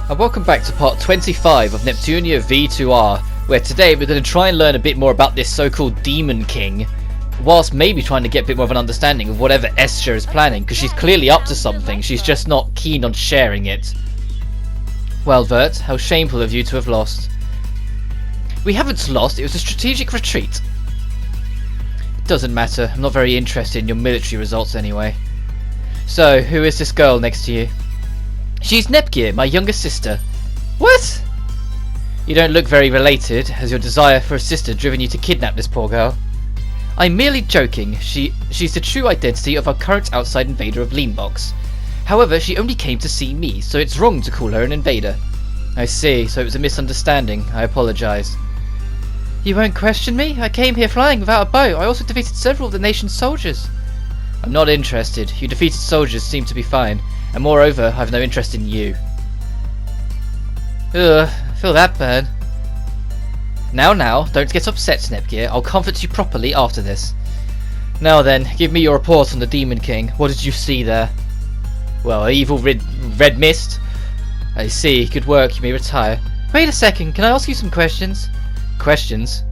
And welcome back to part 25 of Neptunia VIIR, where today we're going to try and learn a bit more about this so-called Demon King, whilst maybe trying to get a bit more of an understanding of whatever Escher is planning, because she's clearly up to something, she's just not keen on sharing it. Well, Vert, how shameful of you to have lost. We haven't lost, it was a strategic retreat. It doesn't matter, I'm not very interested in your military results anyway. So, who is this girl next to you? She's Nepgear, my younger sister. What? You don't look very related. Has your desire for a sister driven you to kidnap this poor girl? I'm merely joking. She's the true identity of our current outside invader of Leanbox. However, she only came to see me, so it's wrong to call her an invader. I see, so it was a misunderstanding. I apologise. You won't question me? I came here flying without a bow. I also defeated several of the nation's soldiers. I'm not interested. Your defeated soldiers seem to be fine. And moreover, I have no interest in you. Ugh, I feel that burn. Now, don't get upset, Nepgear. I'll comfort you properly after this. Now then, give me your report on the Demon King. What did you see there? Well, evil red mist. I see, good work, you may retire. Wait a second, can I ask you some questions? Questions?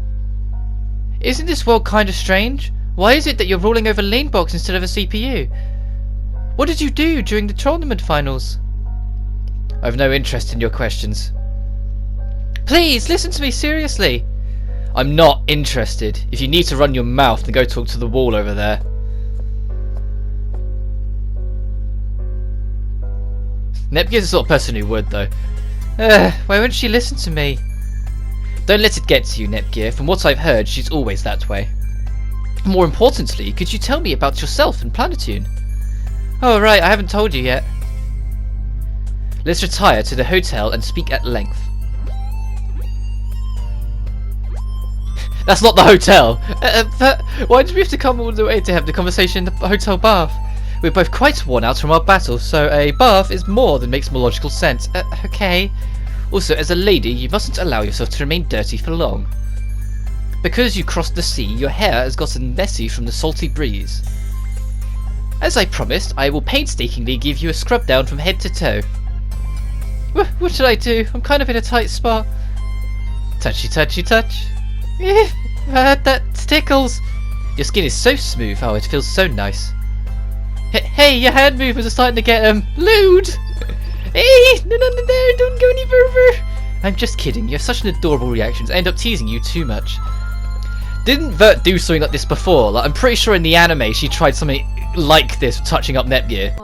Isn't this world kinda strange? Why is it that you're ruling over Leanbox instead of a CPU? What did you do during the tournament finals? I've no interest in your questions. Please, listen to me seriously. I'm not interested. If you need to run your mouth, then go talk to the wall over there. Nepgear's the sort of person who would, though. Why won't she listen to me? Don't let it get to you, Nepgear. From what I've heard, she's always that way. More importantly, could you tell me about yourself and Planetune? Oh right, I haven't told you yet. Let's retire to the hotel and speak at length. That's not the hotel! Why did we have to come all the way to have the conversation in the hotel bath? We're both quite worn out from our battle, so a bath is more than makes more logical sense. Okay. Also, as a lady, you mustn't allow yourself to remain dirty for long. Because you crossed the sea, your hair has gotten messy from the salty breeze. As I promised, I will painstakingly give you a scrub down from head to toe. What should I do? I'm kind of in a tight spot. Touchy touchy touch. That tickles. Your skin is so smooth, oh it feels so nice. Hey, your hand movements are starting to get lewd. Hey, no, don't go any further. I'm just kidding, you have such an adorable reaction, I end up teasing you too much. Didn't Vert do something like this before? Like, I'm pretty sure in the anime she tried something like this, touching up Nepgear.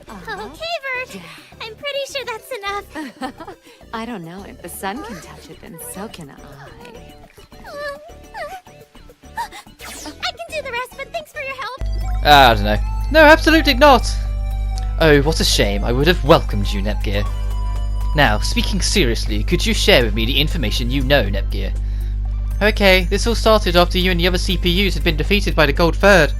Okay, Vert. I'm pretty sure that's enough. I don't know. If the sun can touch it, then so can I. I can do the rest, but thanks for your help. I don't know. No, absolutely not. Oh, what a shame. I would have welcomed you, Nepgear. Now, speaking seriously, could you share with me the information you know, Nepgear? Okay, this all started after you and the other CPUs had been defeated by the Gold Third.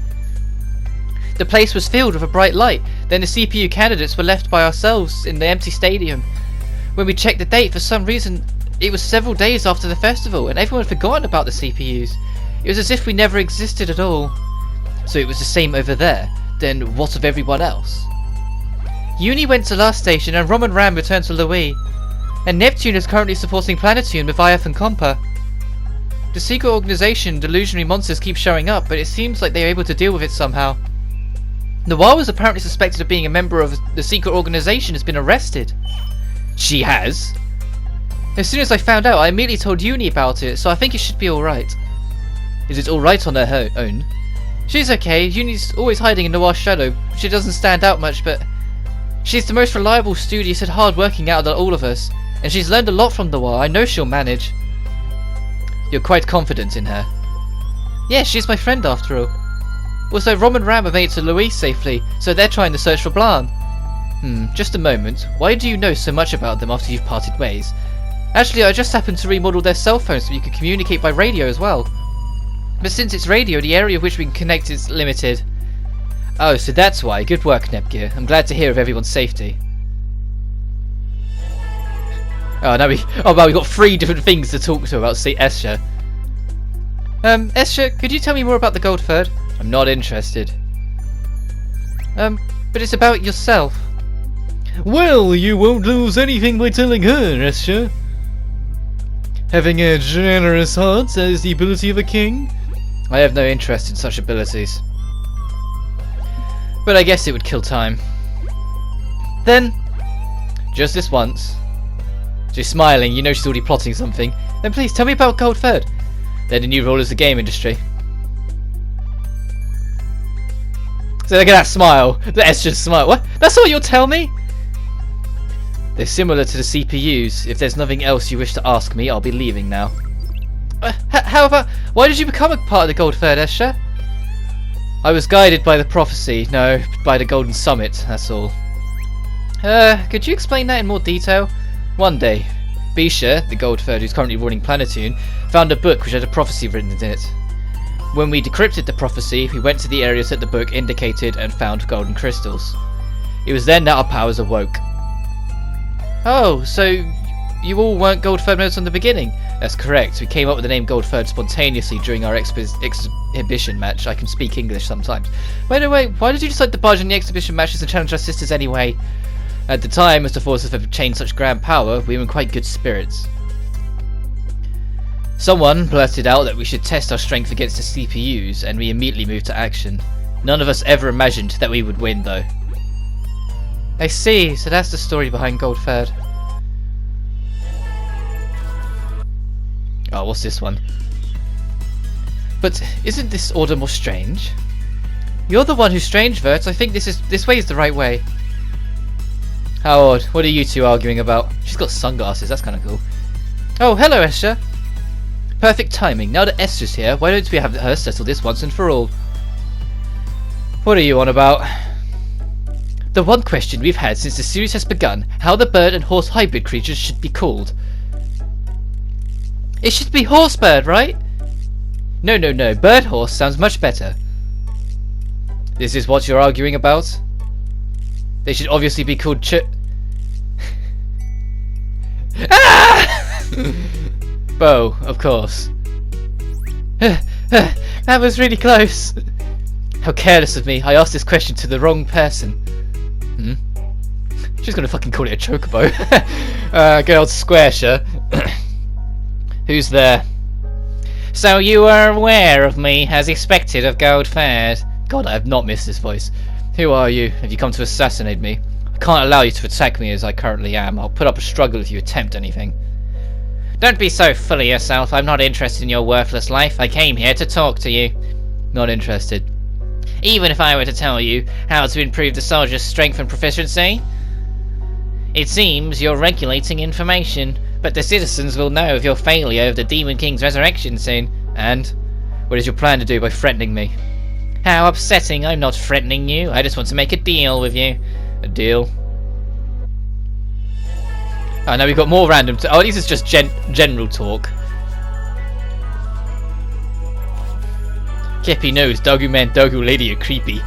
The place was filled with a bright light, then the CPU candidates were left by ourselves in the empty stadium. When we checked the date, for some reason, it was several days after the festival, and everyone had forgotten about the CPUs. It was as if we never existed at all. So it was the same over there, then what of everyone else? Uni went to last station, and Rom and Ram returned to Louis. And Neptune is currently supporting Planetune with IF and Compa. The secret organization, Delusionary Monsters, keep showing up, but it seems like they're able to deal with it somehow. Noir was apparently suspected of being a member of the secret organization, has been arrested. She has? As soon as I found out, I immediately told Uni about it, so I think it should be alright. Is it alright on her own? She's okay, Uni's always hiding in Noir's shadow. She doesn't stand out much, but she's the most reliable, studious and hard-working out of all of us, and she's learned a lot from Noir. I know she'll manage. You're quite confident in her? Yeah, she's my friend after all. Also, Rom and Ram have made it to Louis safely, so they're trying to search for Blanc. Just a moment. Why do you know so much about them after you've parted ways? Actually, I just happened to remodel their cell phones so you can communicate by radio as well. But since it's radio, the area of which we can connect is limited. Oh, so that's why. Good work, Nepgear. I'm glad to hear of everyone's safety. Oh, now we've got 3 different things to talk to about Escher. Escher, could you tell me more about the Gold Third? I'm not interested. But it's about yourself. Well, you won't lose anything by telling her, Escher. Having a generous heart is the ability of a king? I have no interest in such abilities. But I guess it would kill time. Then, just this once. She's smiling, you know she's already plotting something. Then please tell me about Gold Third. Then a new role as the game industry. So look at that smile. The Escher's smile. What? That's all you'll tell me? They're similar to the CPUs. If there's nothing else you wish to ask me, I'll be leaving now. However, why did you become a part of the Gold Third, Escher? I was guided by the prophecy. No, by the Golden Summit, that's all. Could you explain that in more detail? One day, Bisha, the Gold Third who's currently running Planetoon, found a book which had a prophecy written in it. When we decrypted the prophecy, we went to the areas that the book indicated and found golden crystals. It was then that our powers awoke. Oh, so you all weren't Gold Third members from the beginning? That's correct. We came up with the name Gold Third spontaneously during our exhibition match. I can speak English sometimes. By the way, why did you decide to barge in the exhibition matches and challenge our sisters anyway? At the time, as the forces have attained such grand power, we were in quite good spirits. Someone blurted out that we should test our strength against the CPUs, and we immediately moved to action. None of us ever imagined that we would win, though. I see, so that's the story behind Gold Third. Oh, what's this one? But isn't this order more strange? You're the one who's strange, Vert. I think this way is the right way. How odd. What are you two arguing about? She's got sunglasses, that's kind of cool. Oh, hello, Escher. Perfect timing. Now that Escher's here, why don't we have her settle this once and for all? What are you on about? The one question we've had since the series has begun, how the bird and horse hybrid creatures should be called. It should be horsebird, right? No, bird horse sounds much better. This is what you're arguing about? They should obviously be called Ah! Bo, of course. That was really close. How careless of me. I asked this question to the wrong person. She's gonna fucking call it a chocobo. Good old Squaresha. Who's there? So you are aware of me, as expected of Gold Third. God, I have not missed this voice. Who are you? Have you come to assassinate me? I can't allow you to attack me as I currently am. I'll put up a struggle if you attempt anything. Don't be so full of yourself. I'm not interested in your worthless life. I came here to talk to you. Not interested. Even if I were to tell you how to improve the soldier's strength and proficiency? It seems you're regulating information, but the citizens will know of your failure of the Demon King's resurrection soon. And? What is your plan to do by threatening me? How upsetting. I'm not threatening you. I just want to make a deal with you. A deal? Oh, now we've got more random... oh, this is just general talk. Kepi knows Dogu Man Dogu Lady are creepy.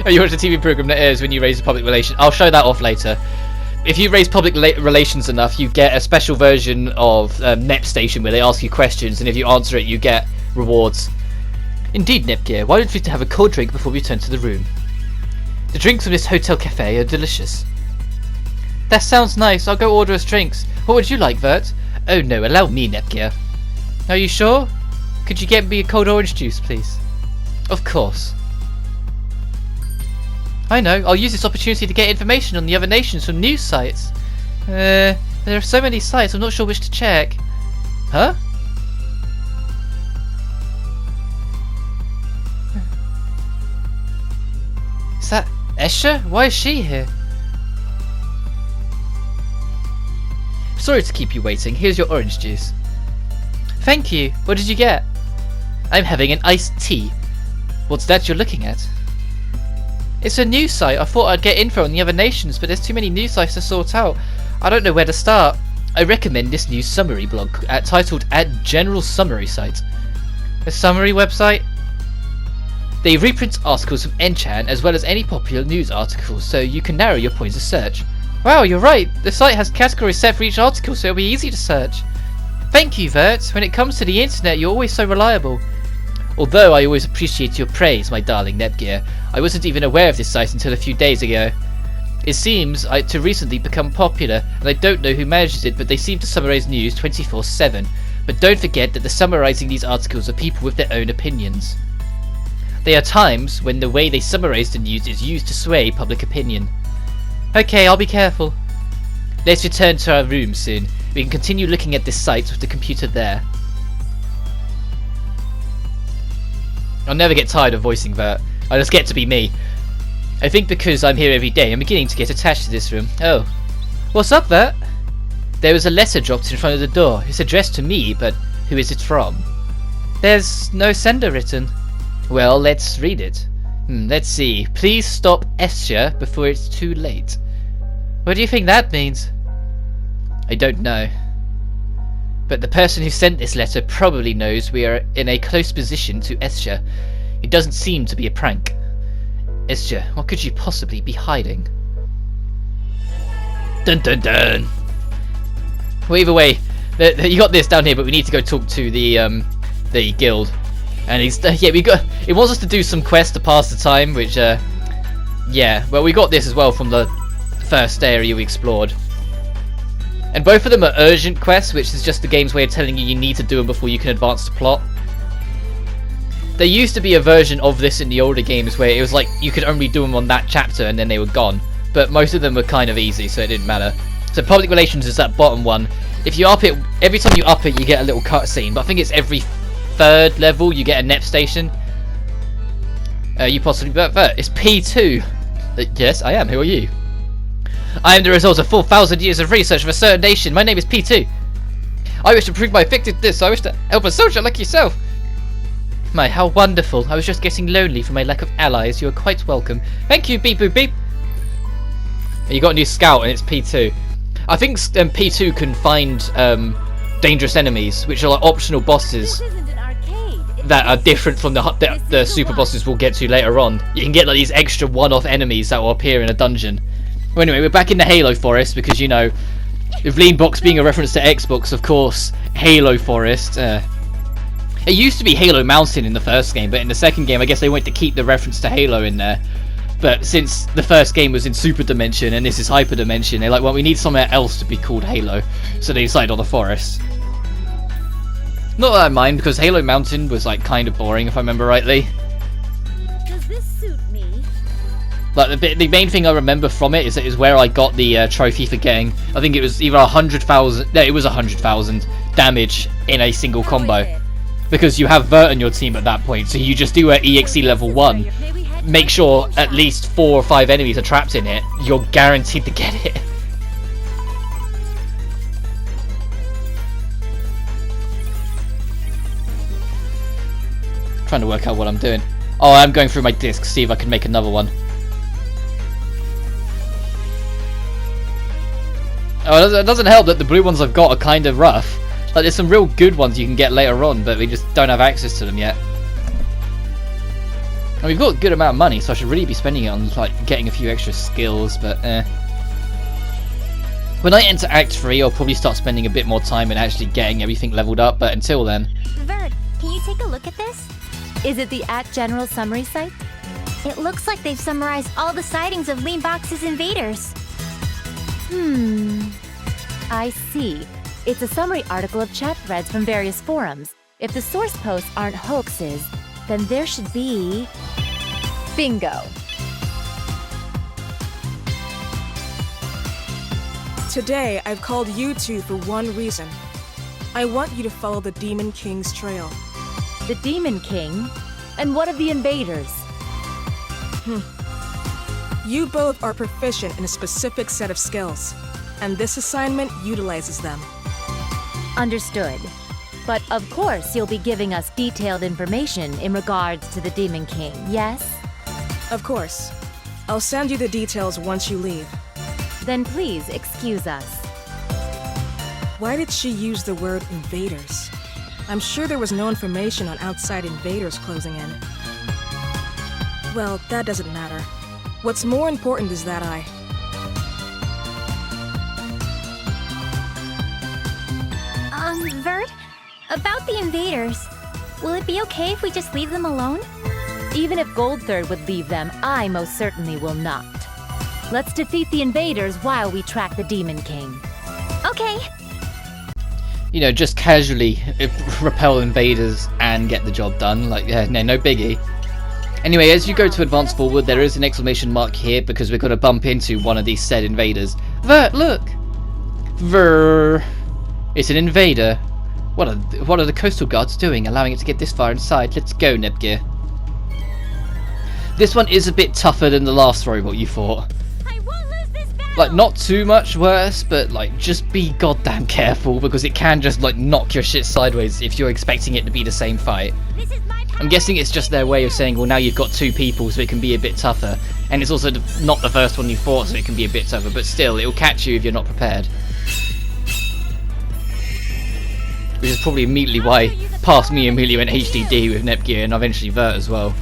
Oh, you watch the TV program that airs when you raise public relations. I'll show that off later. If you raise public relations enough, you get a special version of Nep Station where they ask you questions, and if you answer it, you get rewards. Indeed, Nepgear, why don't we have a cold drink before we return to the room? The drinks from this hotel cafe are delicious. That sounds nice. I'll go order us drinks. What would you like, Vert? Oh no, allow me, Nepgear. Are you sure? Could you get me a cold orange juice, please? Of course. I know, I'll use this opportunity to get information on the other nations from news sites. There are so many sites, I'm not sure which to check. Huh? Is that Escher? Why is she here? Sorry to keep you waiting, here's your orange juice. Thank you, what did you get? I'm having an iced tea. What's that you're looking at? It's a news site. I thought I'd get info on the other nations, but there's too many news sites to sort out. I don't know where to start. I recommend this news summary blog titled General Summary Site. A summary website? They reprint articles from Enchan as well as any popular news articles, so you can narrow your points of search. Wow, you're right. The site has categories set for each article, so it'll be easy to search. Thank you, Vert. When it comes to the internet, you're always so reliable. Although I always appreciate your praise, my darling Nepgear, I wasn't even aware of this site until a few days ago. It seems to recently become popular, and I don't know who manages it, but they seem to summarize news 24/7. But don't forget that the summarizing these articles are people with their own opinions. There are times when the way they summarize the news is used to sway public opinion. Okay, I'll be careful. Let's return to our room soon. We can continue looking at this site with the computer there. I'll never get tired of voicing Vert. I just get to be me. I think because I'm here every day, I'm beginning to get attached to this room. Oh. What's up, Vert? There was a letter dropped in front of the door. It's addressed to me, but who is it from? There's no sender written. Well, let's read it. Let's see. Please stop Escher before it's too late. What do you think that means? I don't know. But the person who sent this letter probably knows we are in a close position to Escher. It doesn't seem to be a prank. Escher, what could you possibly be hiding? Dun dun dun! Well, either way, you got this down here, but we need to go talk to the guild. And he's it wants us to do some quests to pass the time, which yeah, well, we got this as well from the first area we explored. And both of them are urgent quests, which is just the game's way of telling you need to do them before you can advance the plot. There used to be a version of this in the older games where it was like you could only do them on that chapter and then they were gone. But most of them were kind of easy, so it didn't matter. So public relations is that bottom one. If you up it, every time you up it, you get a little cutscene. But I think it's every third level you get a Nep station. You possibly Vert. It's P2. Yes, I am. Who are you? I am the result of 4,000 years of research of a certain nation. My name is P2. I wish to prove my effectiveness. I wish to help a soldier like yourself. My, how wonderful. I was just getting lonely for my lack of allies. You are quite welcome. Thank you, beep boop beep. You got a new scout and it's P2. I think P2 can find dangerous enemies, which are like optional bosses that are different from the super bosses we'll get to later on. You can get like these extra one-off enemies that will appear in a dungeon. Well, anyway, we're back in the Halo Forest because, you know, with Leanbox being a reference to Xbox, of course, Halo Forest. It used to be Halo Mountain in the first game, but in the second game, I guess they wanted to keep the reference to Halo in there. But since the first game was in Super Dimension and this is Hyper Dimension, they're like, well, we need somewhere else to be called Halo. So they decided on the forest. Not that I mind, because Halo Mountain was like kind of boring, if I remember rightly. Does this suit me? Like the main thing I remember from it is where I got the trophy for getting, I think it was either 100,000, no, it was 100,000 damage in a single combo. Because you have Vert on your team at that point, so you just do an EXE level 1. Make sure at least 4 or 5 enemies are trapped in it, you're guaranteed to get it. Trying to work out what I'm doing. Oh, I'm going through my discs, see if I can make another one. Oh, it doesn't help that the blue ones I've got are kind of rough. Like, there's some real good ones you can get later on, but we just don't have access to them yet. And we've got a good amount of money, so I should really be spending it on, like, getting a few extra skills, but when I enter Act 3, I'll probably start spending a bit more time in actually getting everything leveled up, but until then... Vert, can you take a look at this? Is it the @General Summary site? It looks like they've summarized all the sightings of Leanbox's invaders. I see. It's a summary article of chat threads from various forums. If the source posts aren't hoaxes, then there should be... Bingo! Today, I've called you two for one reason. I want you to follow the Demon King's trail. The Demon King? And what of the invaders? You both are proficient in a specific set of skills, and this assignment utilizes them. Understood. But of course you'll be giving us detailed information in regards to the Demon King, yes? Of course. I'll send you the details once you leave. Then please excuse us. Why did she use the word invaders? I'm sure there was no information on outside invaders closing in. Well, that doesn't matter. What's more important is that Vert, about the invaders, will it be okay if we just leave them alone? Even if Gold Third would leave them, I most certainly will not. Let's defeat the invaders while we track the Demon King. Okay. You know, just casually repel invaders and get the job done. Like, yeah, no biggie. Anyway, as you go to advance forward, there is an exclamation mark here because we're going to bump into one of these said invaders. Vert, look! Ver. It's an invader. What are the coastal guards doing, allowing it to get this far inside? Let's go, Nepgear. This one is a bit tougher than the last robot you fought. I won't lose this battle. Like, not too much worse, but like, just be goddamn careful because it can just like knock your shit sideways if you're expecting it to be the same fight. This is my I'm guessing it's just their way of saying, well, now you've got two people, so it can be a bit tougher. And it's also not the first one you fought, so it can be a bit tougher. But still, it'll catch you if you're not prepared. Which is probably immediately why past me immediately went HDD with Nepgear and eventually Vert as well.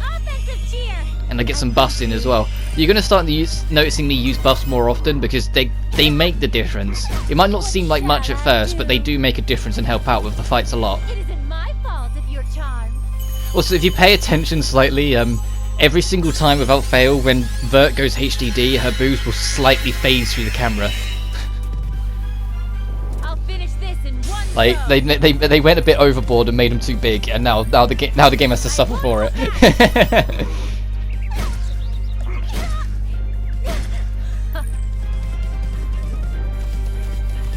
offensive cheer. And I get some buffs in as well. You're going to start noticing me use buffs more often because they make the difference. It might not seem like much at first, but they do make a difference and help out with the fights a lot. It isn't my fault if you're charmed. Also, if you pay attention slightly, every single time without fail, when Vert goes HDD, her boobs will slightly phase through the camera. I'll finish this in one Like go. they went a bit overboard and made them too big, and now the game has to suffer for it.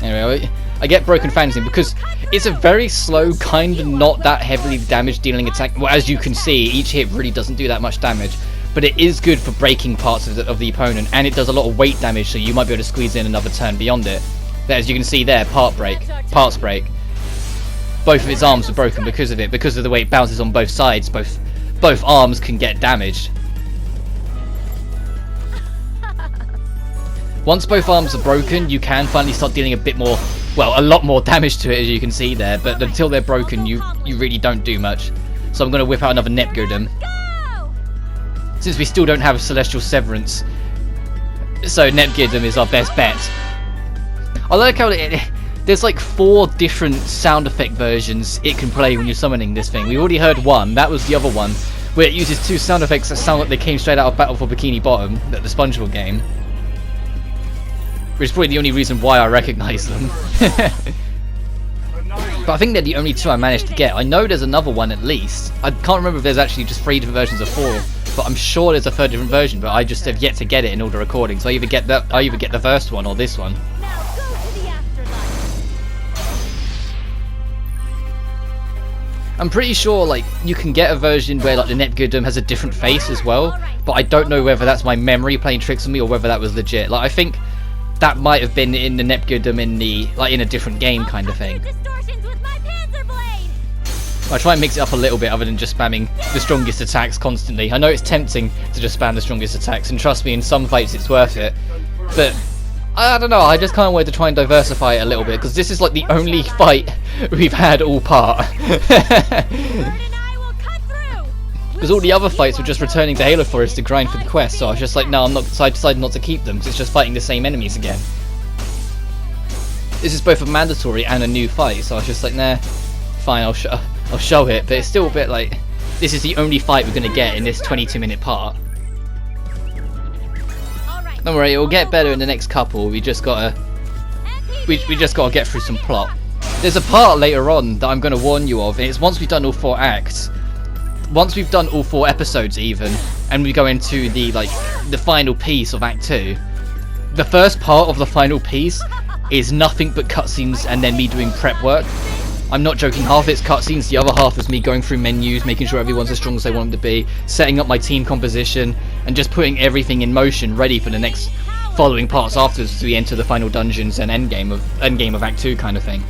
Anyway, I get broken fanning because it's a very slow, kind of not that heavily damage dealing attack. Well, as you can see, each hit really doesn't do that much damage, but it is good for breaking parts of the opponent, and it does a lot of weight damage, so you might be able to squeeze in another turn beyond it. But as you can see there, parts break. Both of its arms are broken because of it, because of the way it bounces on both sides. Both arms can get damaged. Once both arms are broken, you can finally start dealing a lot more damage to it, as you can see there, but until they're broken, you really don't do much. So I'm going to whip out another Nepgear. Go! Since we still don't have a Celestial Severance, so Nepgear is our best bet. I like how there's like 4 different sound effect versions it can play when you're summoning this thing. We already heard one, that was the other one, where it uses 2 sound effects that sound like they came straight out of Battle for Bikini Bottom, the SpongeBob game. Which is probably the only reason why I recognise them. But I think they're the only 2 I managed to get. I know there's another one at least. I can't remember if there's actually just 3 different versions of 4, but I'm sure there's a 3rd different version, but I just have yet to get it in all the recordings. I either get the first one or this one. Now go to the afterlife. I'm pretty sure like you can get a version where like the Nepgear has a different face as well, but I don't know whether that's my memory playing tricks on me or whether that was legit. Like I think that might have been in the Nepgear in a different game kind of thing. Distortions with my Panzer blade. I try and mix it up a little bit other than just spamming the strongest attacks constantly. I know it's tempting to just spam the strongest attacks, and trust me, in some fights it's worth it. But I don't know, I just kind of wanted to try and diversify it a little bit, because this is like the only fight we've had all part. Because all the other fights were just returning to Halo Forest to grind for the quest, so I was just like, no, so I decided not to keep them, because it's just fighting the same enemies again. This is both a mandatory and a new fight, so I was just like, nah, fine, I'll show it, but it's still a bit like, this is the only fight we're going to get in this 22-minute part. Don't worry, it'll get better in the next couple, we just gotta get through some plot. There's a part later on that I'm going to warn you of, and it's once we've done all 4 acts. Once we've done all 4 episodes even, and we go into the final piece of Act 2, the first part of the final piece is nothing but cutscenes and then me doing prep work. I'm not joking, half it's cutscenes, the other half is me going through menus, making sure everyone's as strong as they want them to be, setting up my team composition, and just putting everything in motion ready for the next following parts afterwards as we enter the final dungeons and endgame of Act 2 kind of thing.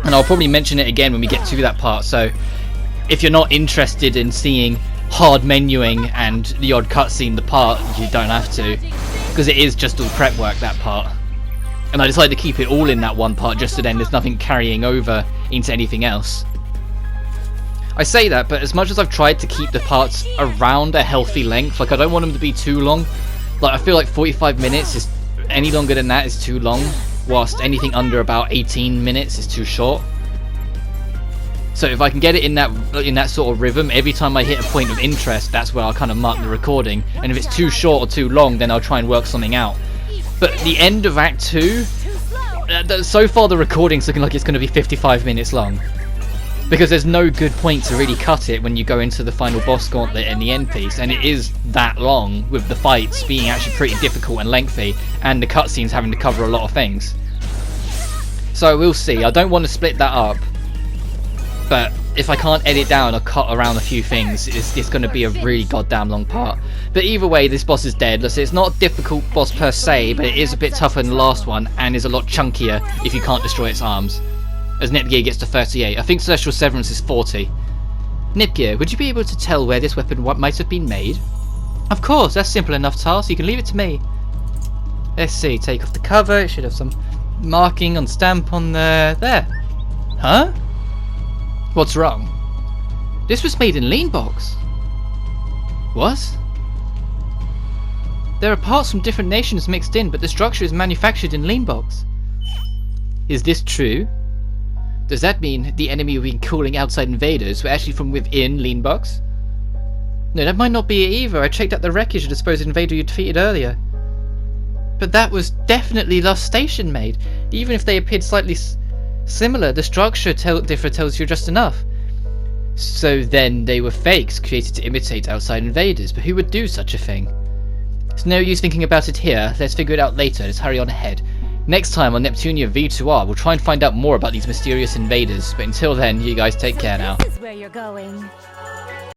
And I'll probably mention it again when we get to that part, so if you're not interested in seeing hard menuing and the odd cutscene, the part, you don't have to, because it is just all prep work, that part. And I decided to keep it all in that one part just so then there's nothing carrying over into anything else. I say that, but as much as I've tried to keep the parts around a healthy length, like I don't want them to be too long. Like I feel like 45 minutes is, any longer than that is too long, whilst anything under about 18 minutes is too short. So if I can get it in that sort of rhythm, every time I hit a point of interest, that's where I'll kind of mark the recording. And if it's too short or too long, then I'll try and work something out. But the end of Act 2, so far the recording's looking like it's going to be 55 minutes long. Because there's no good point to really cut it when you go into the final boss gauntlet and the end piece, and it is that long, with the fights being actually pretty difficult and lengthy, and the cutscenes having to cover a lot of things. So we'll see. I don't want to split that up, but if I can't edit down or cut around a few things, it's going to be a really goddamn long part. But either way, this boss is dead. Let's say it's not a difficult boss per se, but it is a bit tougher than the last one, and is a lot chunkier if you can't destroy its arms. As Nepgear gets to 38. I think Celestial Severance is 40. Nepgear, would you be able to tell where this weapon might have been made? Of course, that's simple enough, task. You can leave it to me. Let's see, take off the cover. It should have some marking on stamp on there. Huh? What's wrong? This was made in Leanbox. What? There are parts from different nations mixed in, but the structure is manufactured in Leanbox. Is this true? Does that mean the enemy we've been calling outside invaders were actually from within Leanbox? No, that might not be it either. I checked out the wreckage of the supposed invader you defeated earlier. But that was definitely Lost Station made. Even if they appeared slightly similar, the structure differ tells you just enough. So then they were fakes created to imitate outside invaders, but who would do such a thing? It's no use thinking about it here. Let's figure it out later. Let's hurry on ahead. Next time on Neptunia VIIR, we'll try and find out more about these mysterious invaders, but until then, you guys take care now. This is where you're going.